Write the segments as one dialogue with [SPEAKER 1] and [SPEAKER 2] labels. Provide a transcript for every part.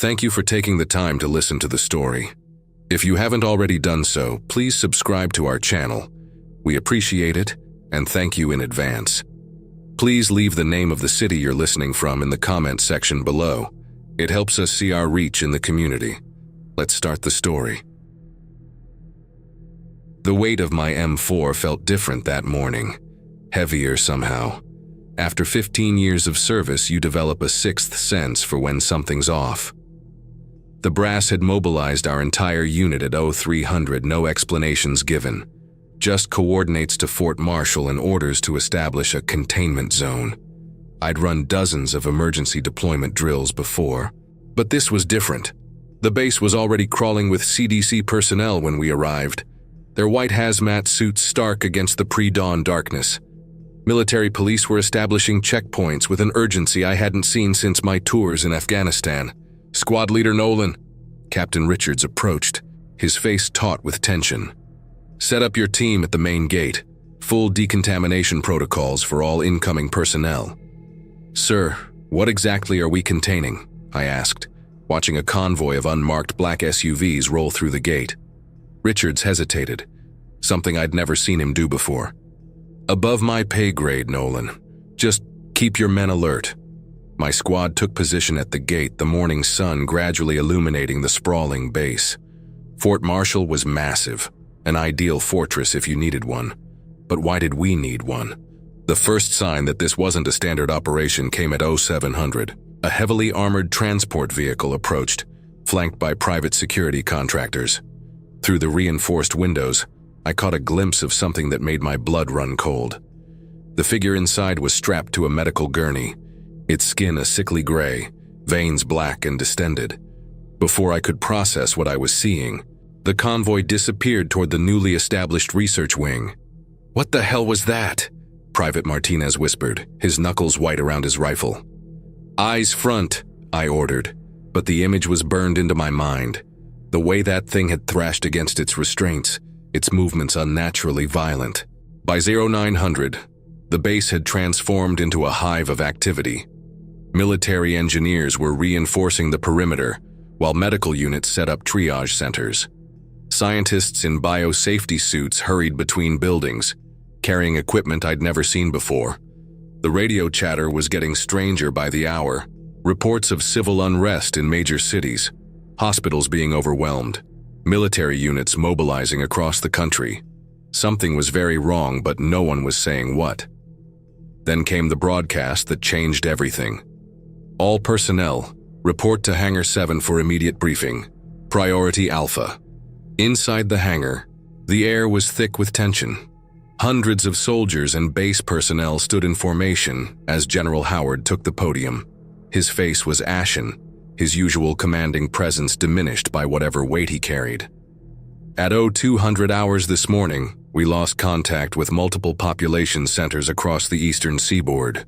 [SPEAKER 1] Thank you for taking the time to listen to the story. If you haven't already done so, please subscribe to our channel. We appreciate it, and thank you in advance. Please leave the name of the city you're listening from in the comment section below. It helps us see our reach in the community. Let's start the story. The weight of my M4 felt different that morning, heavier somehow. After 15 years of service, you develop a sixth sense for when something's off. The brass had mobilized our entire unit at 0300, no explanations given. Just coordinates to Fort Marshall and orders to establish a containment zone. I'd run dozens of emergency deployment drills before, but this was different. The base was already crawling with CDC personnel when we arrived, their white hazmat suits stark against the pre-dawn darkness. Military police were establishing checkpoints with an urgency I hadn't seen since my tours in Afghanistan. Squad Leader Nolan, Captain Richards approached, his face taut with tension. Set up your team at the main gate. Full decontamination protocols for all incoming personnel. Sir, what exactly are we containing? I asked, watching a convoy of unmarked black SUVs roll through the gate. Richards hesitated, something I'd never seen him do before. Above my pay grade, Nolan. Just keep your men alert. My squad took position at the gate, the morning sun gradually illuminating the sprawling base. Fort Marshall was massive, an ideal fortress if you needed one. But why did we need one? The first sign that this wasn't a standard operation came at 0700. A heavily armored transport vehicle approached, flanked by private security contractors. Through the reinforced windows, I caught a glimpse of something that made my blood run cold. The figure inside was strapped to a medical gurney, its skin a sickly gray, veins black and distended. Before I could process what I was seeing, the convoy disappeared toward the newly established research wing. "What the hell was that?" Private Martinez whispered, his knuckles white around his rifle. "Eyes front," I ordered, but the image was burned into my mind. The way that thing had thrashed against its restraints, its movements unnaturally violent. By 0900, the base had transformed into a hive of activity. Military engineers were reinforcing the perimeter, while medical units set up triage centers. Scientists in biosafety suits hurried between buildings, carrying equipment I'd never seen before. The radio chatter was getting stranger by the hour. Reports of civil unrest in major cities, hospitals being overwhelmed, military units mobilizing across the country. Something was very wrong, but no one was saying what. Then came the broadcast that changed everything. All personnel, report to Hangar 7 for immediate briefing. Priority Alpha. Inside the hangar, the air was thick with tension. Hundreds of soldiers and base personnel stood in formation as General Howard took the podium. His face was ashen, his usual commanding presence diminished by whatever weight he carried. At 0200 hours this morning, we lost contact with multiple population centers across the eastern seaboard.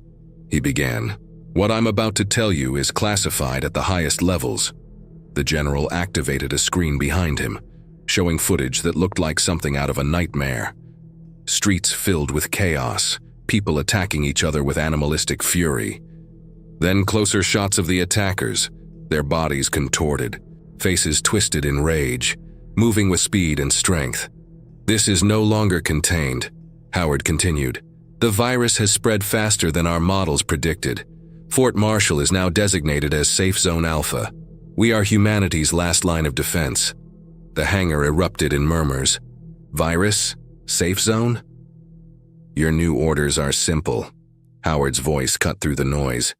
[SPEAKER 1] He began. What I'm about to tell you is classified at the highest levels. The general activated a screen behind him, showing footage that looked like something out of a nightmare. Streets filled with chaos, people attacking each other with animalistic fury. Then closer shots of the attackers, their bodies contorted, faces twisted in rage, moving with speed and strength. "This is no longer contained," Howard continued. "The virus has spread faster than our models predicted. Fort Marshall is now designated as Safe Zone Alpha. We are humanity's last line of defense." The hangar erupted in murmurs. "Virus? Safe zone?" "Your new orders are simple." Howard's voice cut through the noise.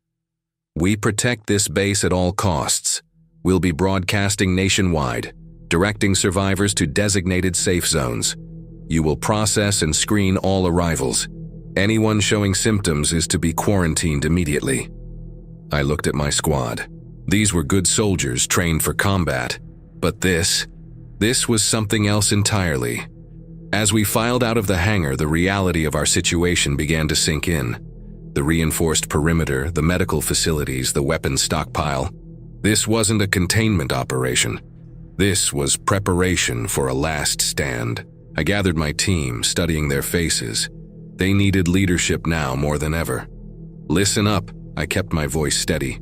[SPEAKER 1] "We protect this base at all costs. We'll be broadcasting nationwide, directing survivors to designated safe zones. You will process and screen all arrivals. Anyone showing symptoms is to be quarantined immediately." I looked at my squad. These were good soldiers trained for combat, but this was something else entirely. As we filed out of the hangar, the reality of our situation began to sink in. The reinforced perimeter, the medical facilities, the weapons stockpile. This wasn't a containment operation. This was preparation for a last stand. I gathered my team, studying their faces. They needed leadership now more than ever. "Listen up," I kept my voice steady.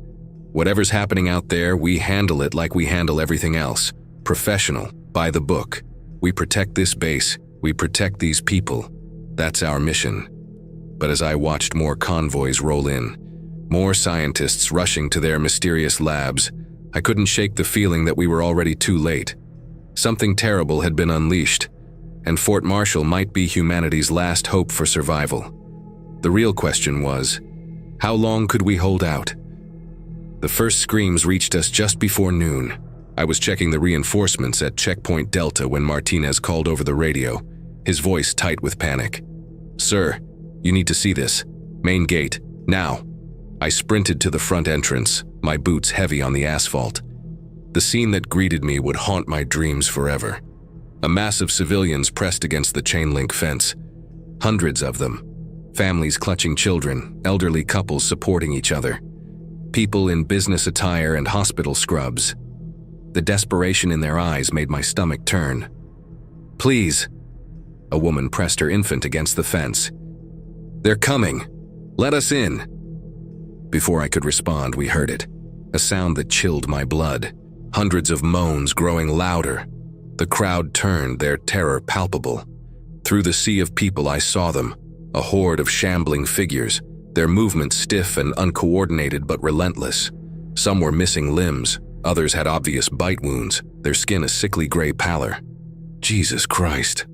[SPEAKER 1] Whatever's happening out there, we handle it like we handle everything else. Professional, by the book. We protect this base, we protect these people. That's our mission. But as I watched more convoys roll in, more scientists rushing to their mysterious labs, I couldn't shake the feeling that we were already too late. Something terrible had been unleashed, and Fort Marshall might be humanity's last hope for survival. The real question was, how long could we hold out? The first screams reached us just before noon. I was checking the reinforcements at Checkpoint Delta when Martinez called over the radio, his voice tight with panic. "Sir, you need to see this. Main gate, now." I sprinted to the front entrance, my boots heavy on the asphalt. The scene that greeted me would haunt my dreams forever. A mass of civilians pressed against the chain-link fence. Hundreds of them. Families clutching children, elderly couples supporting each other. People in business attire and hospital scrubs. The desperation in their eyes made my stomach turn. "Please." A woman pressed her infant against the fence. "They're coming. Let us in." Before I could respond, we heard it. A sound that chilled my blood. Hundreds of moans growing louder. The crowd turned, their terror palpable. Through the sea of people I saw them, a horde of shambling figures, their movements stiff and uncoordinated but relentless. Some were missing limbs, others had obvious bite wounds, their skin a sickly gray pallor. "Jesus Christ,"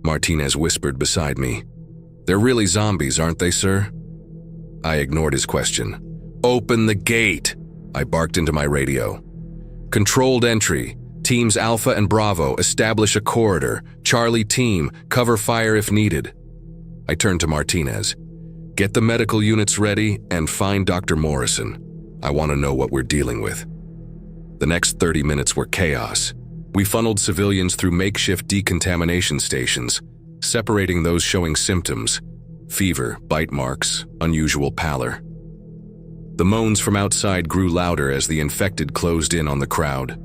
[SPEAKER 1] Martinez whispered beside me. "They're really zombies, aren't they, sir?" I ignored his question. "Open the gate," I barked into my radio. "Controlled entry. Teams Alpha and Bravo, establish a corridor. Charlie team, cover fire if needed." I turned to Martinez. "Get the medical units ready and find Dr. Morrison. I want to know what we're dealing with." The next 30 minutes were chaos. We funneled civilians through makeshift decontamination stations, separating those showing symptoms: fever, bite marks, unusual pallor. The moans from outside grew louder as the infected closed in on the crowd.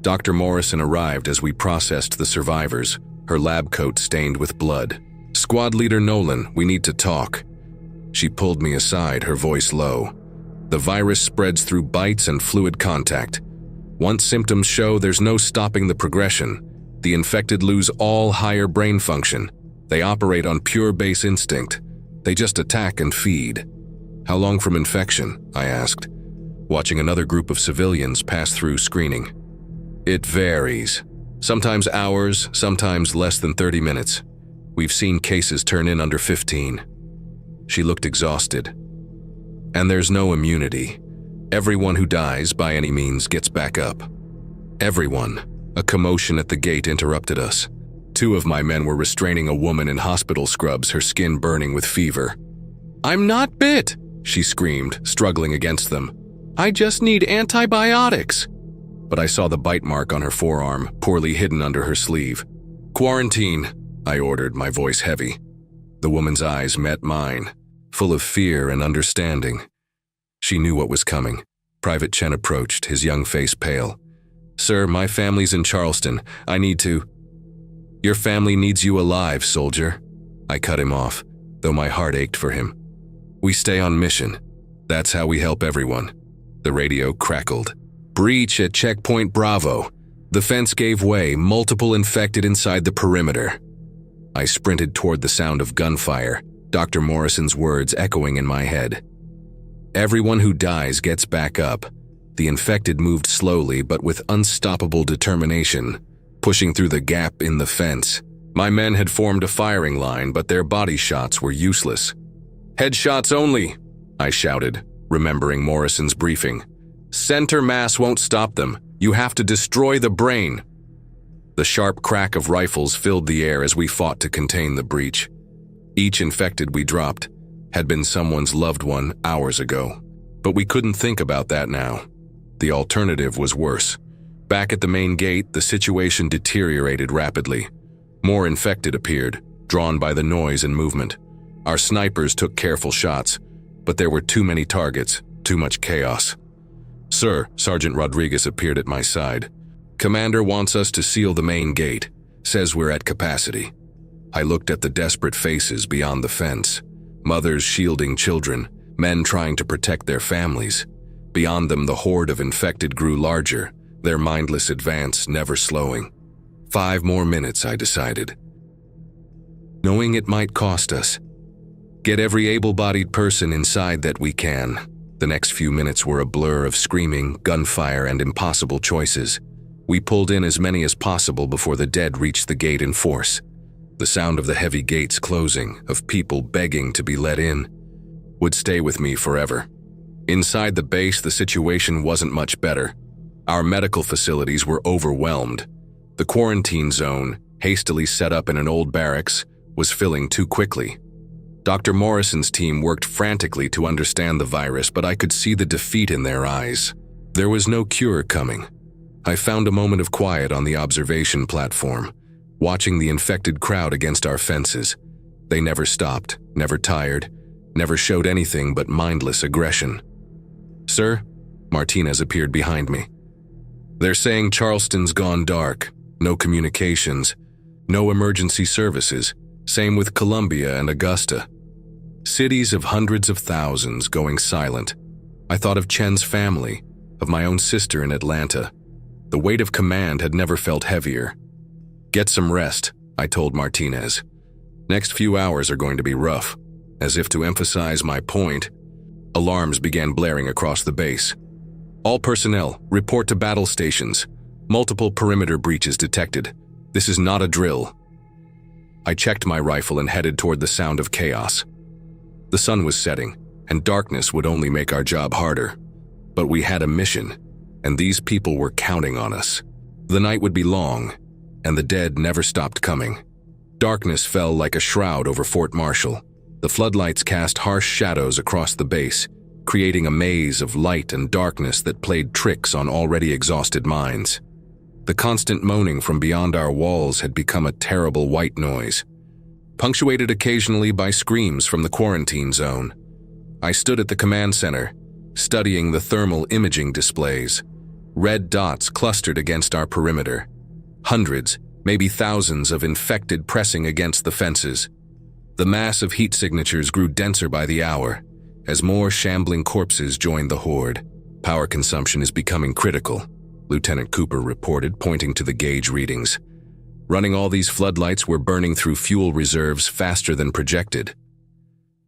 [SPEAKER 1] Dr. Morrison arrived as we processed the survivors, her lab coat stained with blood. "Squad Leader Nolan, we need to talk." She pulled me aside, her voice low. "The virus spreads through bites and fluid contact. Once symptoms show, there's no stopping the progression. The infected lose all higher brain function. They operate on pure base instinct. They just attack and feed." "How long from infection?" I asked, watching another group of civilians pass through screening. "It varies. Sometimes hours, sometimes less than 30 minutes. We've seen cases turn in under 15. She looked exhausted. "And there's no immunity. Everyone who dies by any means gets back up." "Everyone." A commotion at the gate interrupted us. Two of my men were restraining a woman in hospital scrubs, her skin burning with fever. "I'm not bit," she screamed, struggling against them. "I just need antibiotics." But I saw the bite mark on her forearm, poorly hidden under her sleeve. "Quarantine," I ordered, my voice heavy. The woman's eyes met mine, full of fear and understanding. She knew what was coming. Private Chen approached, his young face pale. "Sir, my family's in Charleston. I need to—" "Your family needs you alive, soldier." I cut him off, though my heart ached for him. "We stay on mission. That's how we help everyone." The radio crackled. "Breach at Checkpoint Bravo. The fence gave way, multiple infected inside the perimeter." I sprinted toward the sound of gunfire, Dr. Morrison's words echoing in my head. "Everyone who dies gets back up." The infected moved slowly but with unstoppable determination, pushing through the gap in the fence. My men had formed a firing line, but their body shots were useless. "Headshots only," I shouted, remembering Morrison's briefing. "Center mass won't stop them. You have to destroy the brain." The sharp crack of rifles filled the air as we fought to contain the breach. Each infected we dropped had been someone's loved one hours ago, but we couldn't think about that now. The alternative was worse. Back at the main gate, the situation deteriorated rapidly. More infected appeared, drawn by the noise and movement. Our snipers took careful shots, but there were too many targets, too much chaos. "Sir," Sergeant Rodriguez appeared at my side. "Commander wants us to seal the main gate. Says we're at capacity." I looked at the desperate faces beyond the fence. Mothers shielding children, men trying to protect their families. Beyond them, the horde of infected grew larger, their mindless advance never slowing. 5 more minutes, I decided, knowing it might cost us. Get every able-bodied person inside that we can. The next few minutes were a blur of screaming, gunfire, and impossible choices. We pulled in as many as possible before the dead reached the gate in force. The sound of the heavy gates closing, of people begging to be let in, would stay with me forever. Inside the base, the situation wasn't much better. Our medical facilities were overwhelmed. The quarantine zone, hastily set up in an old barracks, was filling too quickly. Dr. Morrison's team worked frantically to understand the virus, but I could see the defeat in their eyes. There was no cure coming. I found a moment of quiet on the observation platform, watching the infected crowd against our fences. They never stopped, never tired, never showed anything but mindless aggression. "Sir?" Martinez appeared behind me. "They're saying Charleston's gone dark. No communications, no emergency services. Same with Columbia and Augusta. Cities of hundreds of thousands going silent. I thought of Chen's family, of my own sister in Atlanta. The weight of command had never felt heavier. Get some rest, I told Martinez. Next few hours are going to be rough." As if to emphasize my point, alarms began blaring across the base. "All personnel, report to battle stations. Multiple perimeter breaches detected. This is not a drill." I checked my rifle and headed toward the sound of chaos. The sun was setting, and darkness would only make our job harder. But we had a mission, and these people were counting on us. The night would be long, and the dead never stopped coming. Darkness fell like a shroud over Fort Marshall. The floodlights cast harsh shadows across the base, creating a maze of light and darkness that played tricks on already exhausted minds. The constant moaning from beyond our walls had become a terrible white noise, punctuated occasionally by screams from the quarantine zone. I stood at the command center, studying the thermal imaging displays. Red dots clustered against our perimeter. Hundreds, maybe thousands of infected pressing against the fences. The mass of heat signatures grew denser by the hour, as more shambling corpses joined the horde. "Power consumption is becoming critical," Lieutenant Cooper reported, pointing to the gauge readings. "Running all these floodlights, we're burning through fuel reserves faster than projected."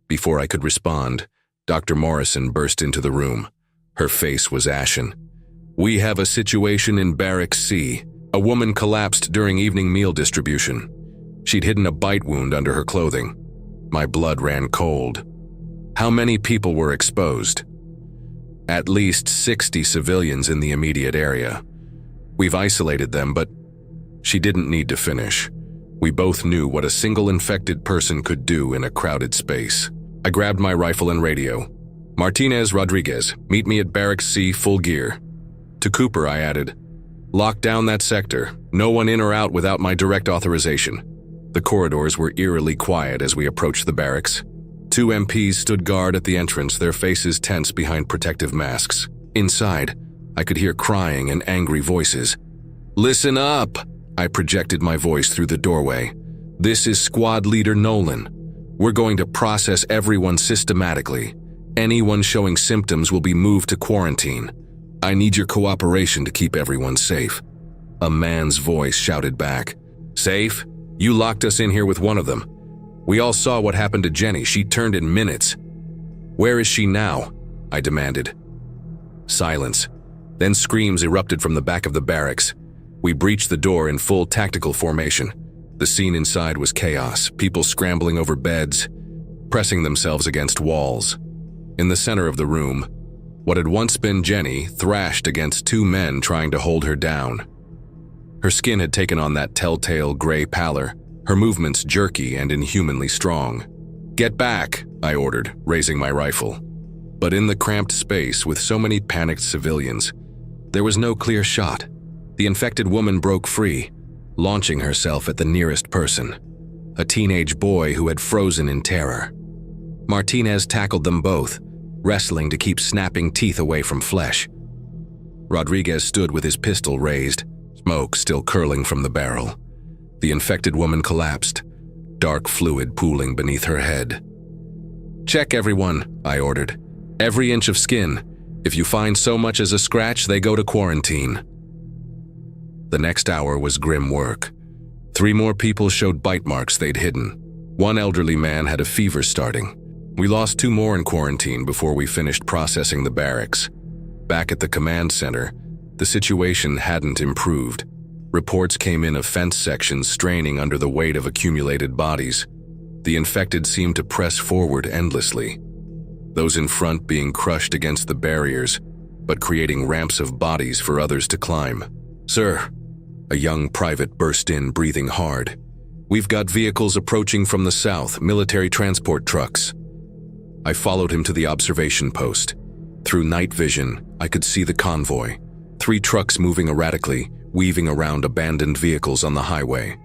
[SPEAKER 1] Before I could respond, Dr. Morrison burst into the room. Her face was ashen. "We have a situation in Barrack C. A woman collapsed during evening meal distribution. She'd hidden a bite wound under her clothing." My blood ran cold. "How many people were exposed?" "At least 60 civilians in the immediate area. We've isolated them, but..." She didn't need to finish. We both knew what a single infected person could do in a crowded space. I grabbed my rifle and radio. "Martinez, Rodriguez, meet me at Barracks C, full gear." To Cooper, I added, "Lock down that sector. No one in or out without my direct authorization." The corridors were eerily quiet as we approached the barracks. 2 MPs stood guard at the entrance, their faces tense behind protective masks. Inside, I could hear crying and angry voices. "Listen up!" I projected my voice through the doorway. "This is Squad Leader Nolan. We're going to process everyone systematically. Anyone showing symptoms will be moved to quarantine. I need your cooperation to keep everyone safe." A man's voice shouted back. "Safe? You locked us in here with one of them. We all saw what happened to Jenny. She turned in minutes." "Where is she now?" I demanded. Silence. Then screams erupted from the back of the barracks. We breached the door in full tactical formation. The scene inside was chaos, people scrambling over beds, pressing themselves against walls. In the center of the room, what had once been Jenny thrashed against 2 men trying to hold her down. Her skin had taken on that telltale gray pallor, her movements jerky and inhumanly strong. "Get back," I ordered, raising my rifle. But in the cramped space with so many panicked civilians, there was no clear shot. The infected woman broke free, launching herself at the nearest person, a teenage boy who had frozen in terror. Martinez tackled them both, wrestling to keep snapping teeth away from flesh. Rodriguez stood with his pistol raised, smoke still curling from the barrel. The infected woman collapsed, dark fluid pooling beneath her head. "Check everyone," I ordered. "Every inch of skin. If you find so much as a scratch, they go to quarantine. The next hour was grim work. 3 more people showed bite marks they'd hidden. 1 elderly man had a fever starting. We lost 2 more in quarantine before we finished processing the barracks. Back at the command center, the situation hadn't improved. Reports came in of fence sections straining under the weight of accumulated bodies. The infected seemed to press forward endlessly, those in front being crushed against the barriers, but creating ramps of bodies for others to climb. "Sir," a young private burst in, breathing hard. "We've got vehicles approaching from the south, military transport trucks." I followed him to the observation post. Through night vision, I could see the convoy. 3 trucks moving erratically, weaving around abandoned vehicles on the highway.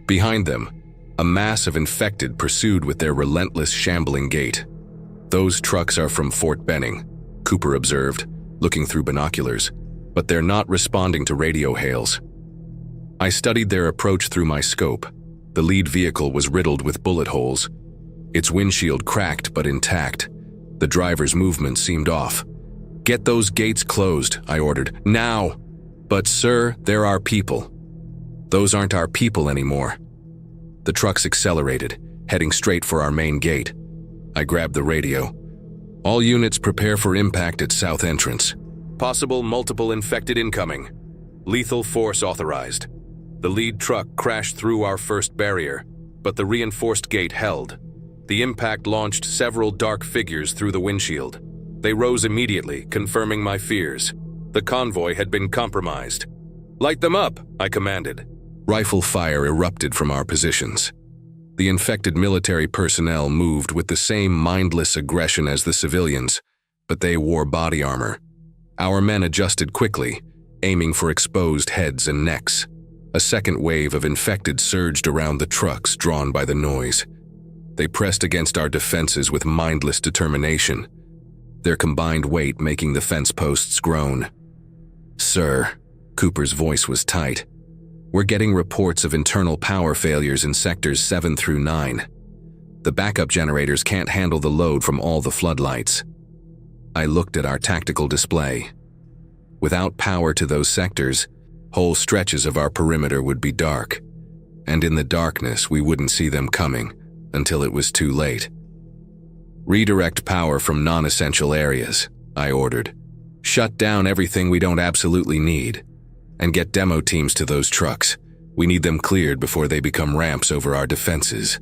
[SPEAKER 1] Behind them, a mass of infected pursued with their relentless, shambling gait. "Those trucks are from Fort Benning," Cooper observed, looking through binoculars, "but they're not responding to radio hails." I studied their approach through my scope. The lead vehicle was riddled with bullet holes. Its windshield cracked but intact. The driver's movement seemed off. "Get those gates closed," I ordered. "Now!" "But sir, they're our people." "Those aren't our people anymore." The trucks accelerated, heading straight for our main gate. I grabbed the radio. "All units prepare for impact at south entrance. Possible multiple infected incoming. Lethal force authorized." The lead truck crashed through our first barrier, but the reinforced gate held. The impact launched several dark figures through the windshield. They rose immediately, confirming my fears. The convoy had been compromised. "Light them up," I commanded. Rifle fire erupted from our positions. The infected military personnel moved with the same mindless aggression as the civilians, but they wore body armor. Our men adjusted quickly, aiming for exposed heads and necks. A second wave of infected surged around the trucks, drawn by the noise. They pressed against our defenses with mindless determination, their combined weight making the fence posts groan. "Sir," Cooper's voice was tight, "we're getting reports of internal power failures in sectors 7 through 9. The backup generators can't handle the load from all the floodlights." I looked at our tactical display. Without power to those sectors, whole stretches of our perimeter would be dark, and in the darkness we wouldn't see them coming until it was too late. "Redirect power from non-essential areas," I ordered. "Shut down everything we don't absolutely need, and get demo teams to those trucks. We need them cleared before they become ramps over our defenses."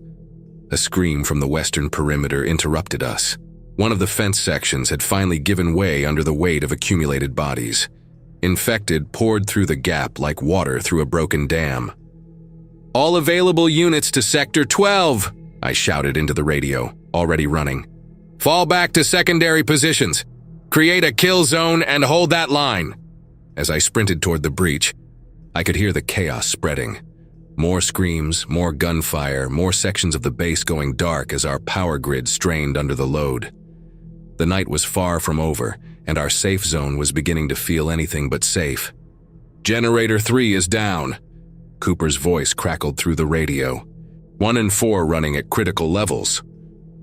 [SPEAKER 1] A scream from the western perimeter interrupted us. One of the fence sections had finally given way under the weight of accumulated bodies. Infected poured through the gap like water through a broken dam. "All available units to Sector 12, I shouted into the radio, already running. "Fall back to secondary positions. Create a kill zone and hold that line." As I sprinted toward the breach, I could hear the chaos spreading. More screams, more gunfire, more sections of the base going dark as our power grid strained under the load. The night was far from over, and our safe zone was beginning to feel anything but safe. "Generator 3 is down," Cooper's voice crackled through the radio. 1 and 4 running at critical levels.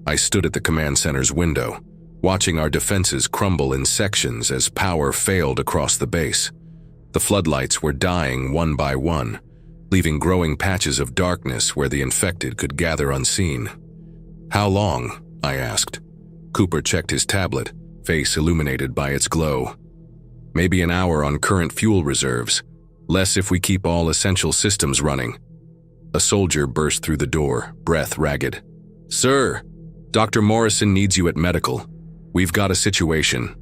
[SPEAKER 1] I stood at the command center's window, watching our defenses crumble in sections as power failed across the base. The floodlights were dying one by one, leaving growing patches of darkness where the infected could gather unseen. "How long?" I asked. Cooper checked his tablet, face illuminated by its glow. "Maybe an hour on current fuel reserves, less if we keep all essential systems running." A soldier burst through the door, breath ragged. "Sir, Dr. Morrison needs you at medical. We've got a situation."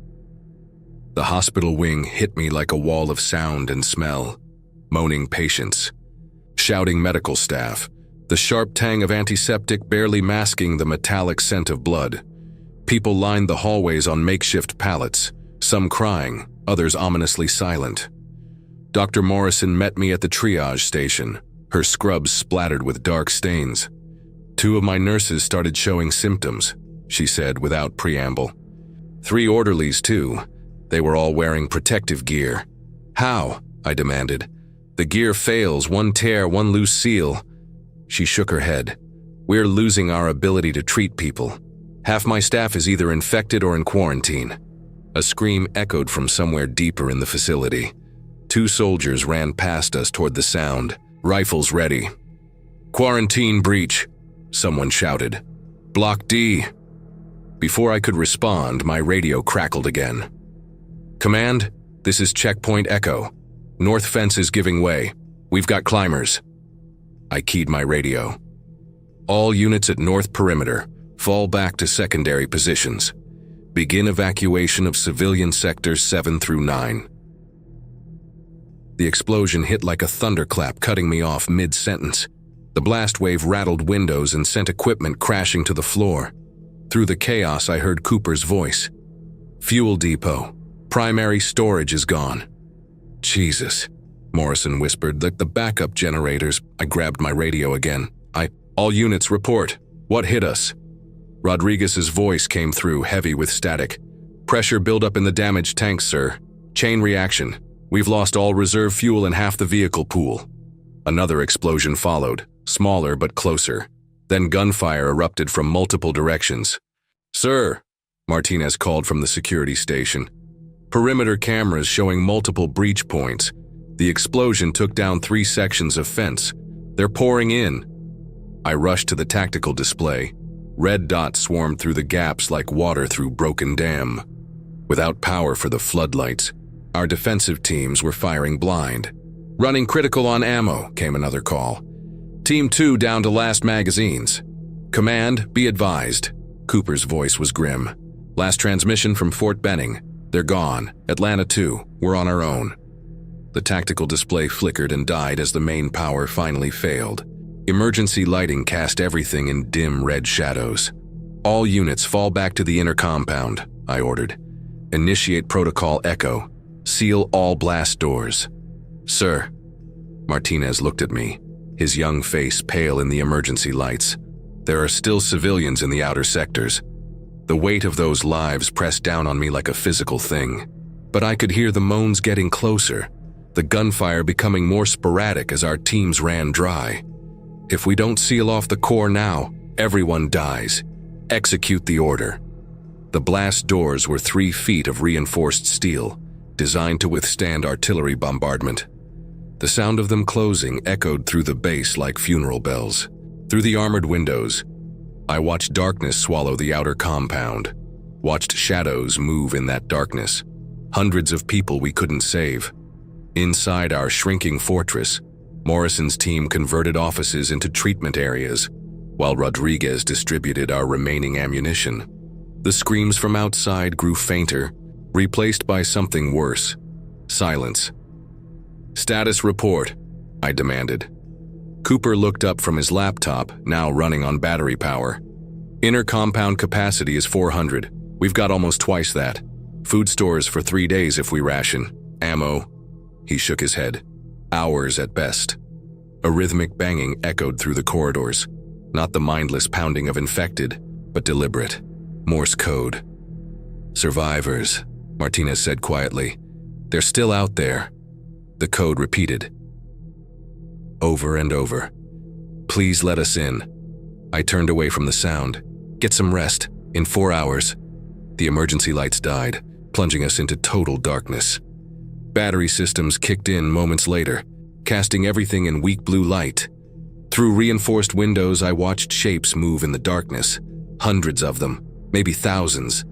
[SPEAKER 1] The hospital wing hit me like a wall of sound and smell. Moaning patients, shouting medical staff, the sharp tang of antiseptic barely masking the metallic scent of blood. People lined the hallways on makeshift pallets, some crying, others ominously silent. Dr. Morrison met me at the triage station, her scrubs splattered with dark stains. "2 of my nurses started showing symptoms," she said without preamble. 3 orderlies too. They were all wearing protective gear. "How?" I demanded. "The gear fails, 1 tear, 1 loose seal." She shook her head. "We're losing our ability to treat people. Half my staff is either infected or in quarantine." A scream echoed from somewhere deeper in the facility. 2 soldiers ran past us toward the sound, rifles ready. "Quarantine breach," someone shouted. "Block D." Before I could respond, my radio crackled again. "Command, this is Checkpoint Echo. North fence is giving way. We've got climbers." I keyed my radio. "All units at North Perimeter, fall back to secondary positions. Begin evacuation of civilian sectors 7 through 9. The explosion hit like a thunderclap, cutting me off mid-sentence. The blast wave rattled windows and sent equipment crashing to the floor. Through the chaos, I heard Cooper's voice. "Fuel depot. Primary storage is gone." "Jesus," Morrison whispered. The backup generators." I grabbed my radio again. "All units report. What hit us?" Rodriguez's voice came through, heavy with static. "Pressure buildup in the damaged tanks, sir. Chain reaction. We've lost all reserve fuel in half the vehicle pool." Another explosion followed, smaller but closer. Then gunfire erupted from multiple directions. "Sir," Martinez called from the security station. "Perimeter cameras showing multiple breach points. The explosion took down 3 sections of fence. They're pouring in." I rushed to the tactical display. Red dots swarmed through the gaps like water through broken dam. Without power for the floodlights, our defensive teams were firing blind. "Running critical on ammo," came another call. "Team 2 down to last magazines. Command, be advised." Cooper's voice was grim. "Last transmission from Fort Benning. They're gone. Atlanta 2, we're on our own." The tactical display flickered and died as the main power finally failed. Emergency lighting cast everything in dim red shadows. "All units fall back to the inner compound," I ordered. "Initiate Protocol Echo. Seal all blast doors." "Sir." Martinez looked at me, his young face pale in the emergency lights. "There are still civilians in the outer sectors." The weight of those lives pressed down on me like a physical thing. But I could hear the moans getting closer, the gunfire becoming more sporadic as our teams ran dry. "If we don't seal off the core now, everyone dies. Execute the order." The blast doors were 3 feet of reinforced steel, designed to withstand artillery bombardment. The sound of them closing echoed through the base like funeral bells. Through the armored windows, I watched darkness swallow the outer compound, watched shadows move in that darkness. Hundreds of people we couldn't save. Inside our shrinking fortress, Morrison's team converted offices into treatment areas, while Rodriguez distributed our remaining ammunition. The screams from outside grew fainter, replaced by something worse: silence. "Status report," I demanded. Cooper looked up from his laptop, now running on battery power. "Inner compound capacity is 400. We've got almost twice that. Food stores for 3 days if we ration. Ammo." He shook his head. "Hours at best." A rhythmic banging echoed through the corridors, not the mindless pounding of infected, but deliberate. Morse code. "Survivors," Martinez said quietly. "They're still out there." The code repeated. Over and over. "Please let us in." I turned away from the sound. "Get some rest. In 4 hours." The emergency lights died, plunging us into total darkness. Battery systems kicked in moments later, casting everything in weak blue light. Through reinforced windows, I watched shapes move in the darkness. Hundreds of them, maybe thousands.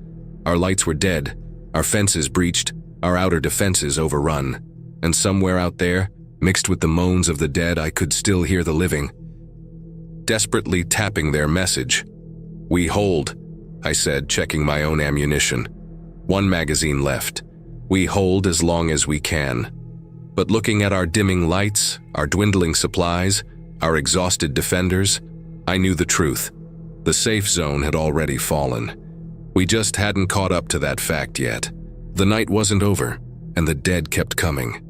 [SPEAKER 1] Our lights were dead, our fences breached, our outer defenses overrun. And somewhere out there, mixed with the moans of the dead, I could still hear the living, desperately tapping their message. "We hold," I said, checking my own ammunition. 1 magazine left. "We hold as long as we can." But looking at our dimming lights, our dwindling supplies, our exhausted defenders, I knew the truth. The safe zone had already fallen. We just hadn't caught up to that fact yet. The night wasn't over, and the dead kept coming.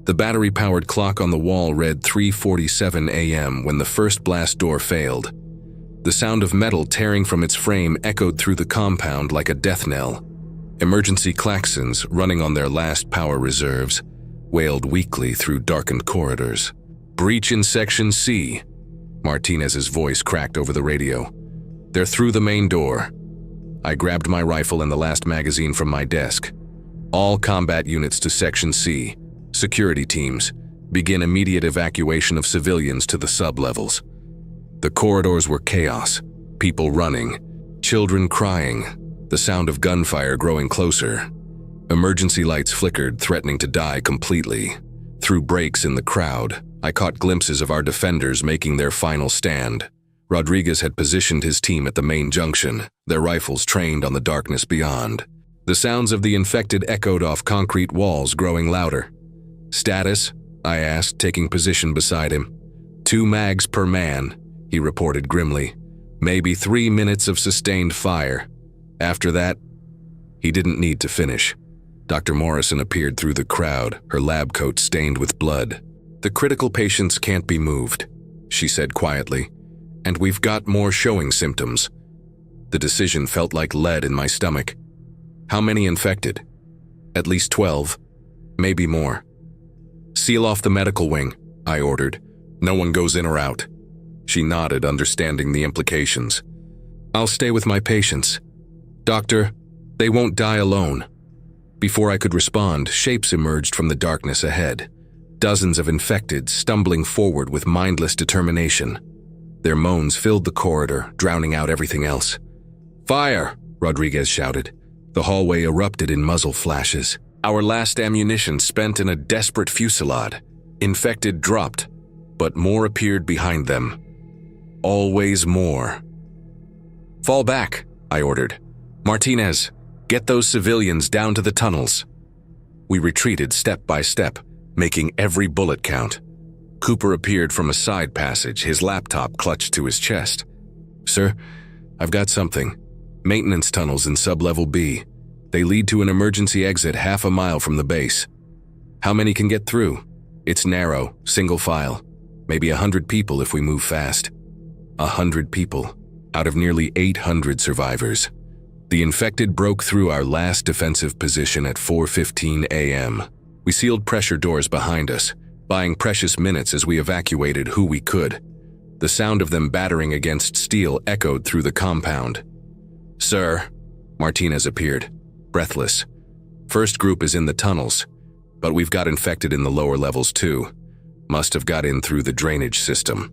[SPEAKER 1] The battery-powered clock on the wall read 3:47 a.m. when the first blast door failed. The sound of metal tearing from its frame echoed through the compound like a death knell. Emergency klaxons, running on their last power reserves, wailed weakly through darkened corridors. "Breach in Section C," Martinez's voice cracked over the radio. "They're through the main door." I grabbed my rifle and the last magazine from my desk. All combat units to Section C. Security teams. Begin immediate evacuation of civilians to the sub-levels. The corridors were chaos. People running. Children crying. The sound of gunfire growing closer. Emergency lights flickered, threatening to die completely. Through breaks in the crowd, I caught glimpses of our defenders making their final stand. Rodriguez had positioned his team at the main junction, their rifles trained on the darkness beyond. The sounds of the infected echoed off concrete walls, growing louder. "Status?" I asked, taking position beside him. "2 mags per man," he reported grimly. "Maybe 3 minutes of sustained fire. After that..." He didn't need to finish. Dr. Morrison appeared through the crowd, her lab coat stained with blood. "The critical patients can't be moved," she said quietly, "and we've got more showing symptoms." The decision felt like lead in my stomach. "How many infected?" "At least 12, maybe more." "Seal off the medical wing," I ordered. "No one goes in or out." She nodded, understanding the implications. "I'll stay with my patients. Doctor, they won't die alone." Before I could respond, shapes emerged from the darkness ahead. Dozens of infected, stumbling forward with mindless determination. Their moans filled the corridor, drowning out everything else. "Fire!" Rodriguez shouted. The hallway erupted in muzzle flashes. Our last ammunition spent in a desperate fusillade. Infected dropped, but more appeared behind them. Always more. "Fall back," I ordered. "Martinez, get those civilians down to the tunnels." We retreated step by step, making every bullet count. Cooper appeared from a side passage, his laptop clutched to his chest. "Sir, I've got something. Maintenance tunnels in sub-level B. They lead to an emergency exit half a mile from the base. How many can get through? It's narrow, single file. Maybe 100 people if we move fast." 100 people, out of nearly 800 survivors. The infected broke through our last defensive position at 4:15 a.m. We sealed pressure doors behind us, buying precious minutes as we evacuated who we could. The sound of them battering against steel echoed through the compound. "Sir," Martinez appeared, breathless. "First group is in the tunnels, but we've got infected in the lower levels too. Must have got in through the drainage system."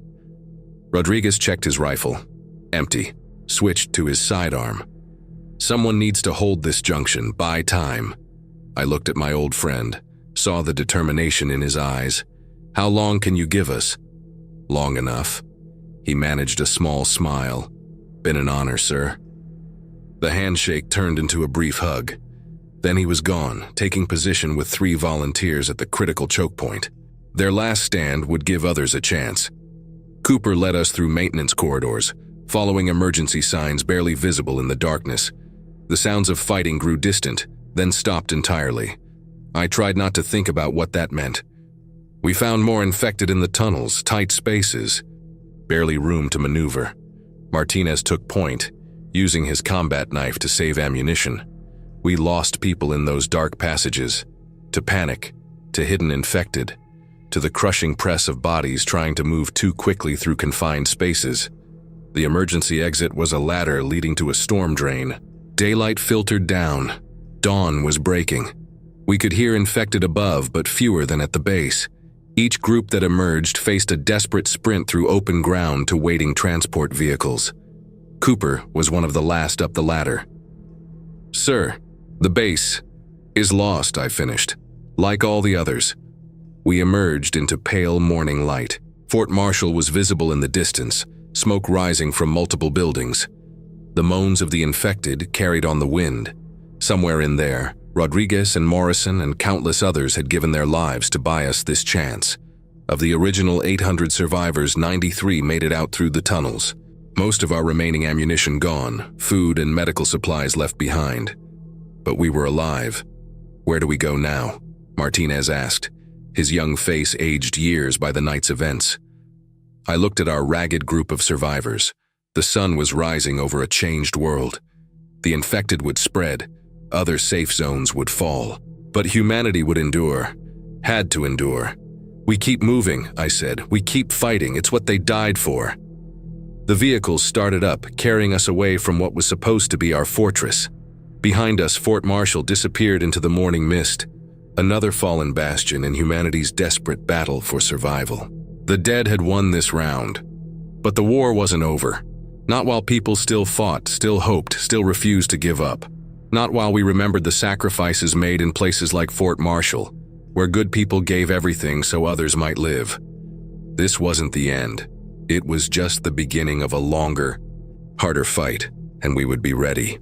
[SPEAKER 1] Rodriguez checked his rifle. Empty. Switched to his sidearm. "Someone needs to hold this junction, buy time." I looked at my old friend, saw the determination in his eyes. "How long can you give us?" "Long enough." He managed a small smile. "Been an honor, sir." The handshake turned into a brief hug. Then he was gone, taking position with 3 volunteers at the critical choke point. Their last stand would give others a chance. Cooper led us through maintenance corridors, following emergency signs barely visible in the darkness. The sounds of fighting grew distant, then stopped entirely. I tried not to think about what that meant. We found more infected in the tunnels, tight spaces. Barely room to maneuver. Martinez took point, using his combat knife to save ammunition. We lost people in those dark passages. To panic, to hidden infected, to the crushing press of bodies trying to move too quickly through confined spaces. The emergency exit was a ladder leading to a storm drain. Daylight filtered down. Dawn was breaking. We could hear infected above, but fewer than at the base. Each group that emerged faced a desperate sprint through open ground to waiting transport vehicles. Cooper was one of the last up the ladder. "Sir, the base is lost," I finished. "Like all the others." We emerged into pale morning light. Fort Marshall was visible in the distance, smoke rising from multiple buildings. The moans of the infected carried on the wind. Somewhere in there, Rodriguez and Morrison and countless others had given their lives to buy us this chance. Of the original 800 survivors, 93 made it out through the tunnels. Most of our remaining ammunition gone, food and medical supplies left behind. But we were alive. "Where do we go now?" Martinez asked, his young face aged years by the night's events. I looked at our ragged group of survivors. The sun was rising over a changed world. The infected would spread, other safe zones would fall. But humanity would endure, had to endure. "We keep moving," I said. "We keep fighting, it's what they died for." The vehicles started up, carrying us away from what was supposed to be our fortress. Behind us, Fort Marshall disappeared into the morning mist, another fallen bastion in humanity's desperate battle for survival. The dead had won this round. But the war wasn't over. Not while people still fought, still hoped, still refused to give up. Not while we remembered the sacrifices made in places like Fort Marshall, where good people gave everything so others might live. This wasn't the end. It was just the beginning of a longer, harder fight, and we would be ready.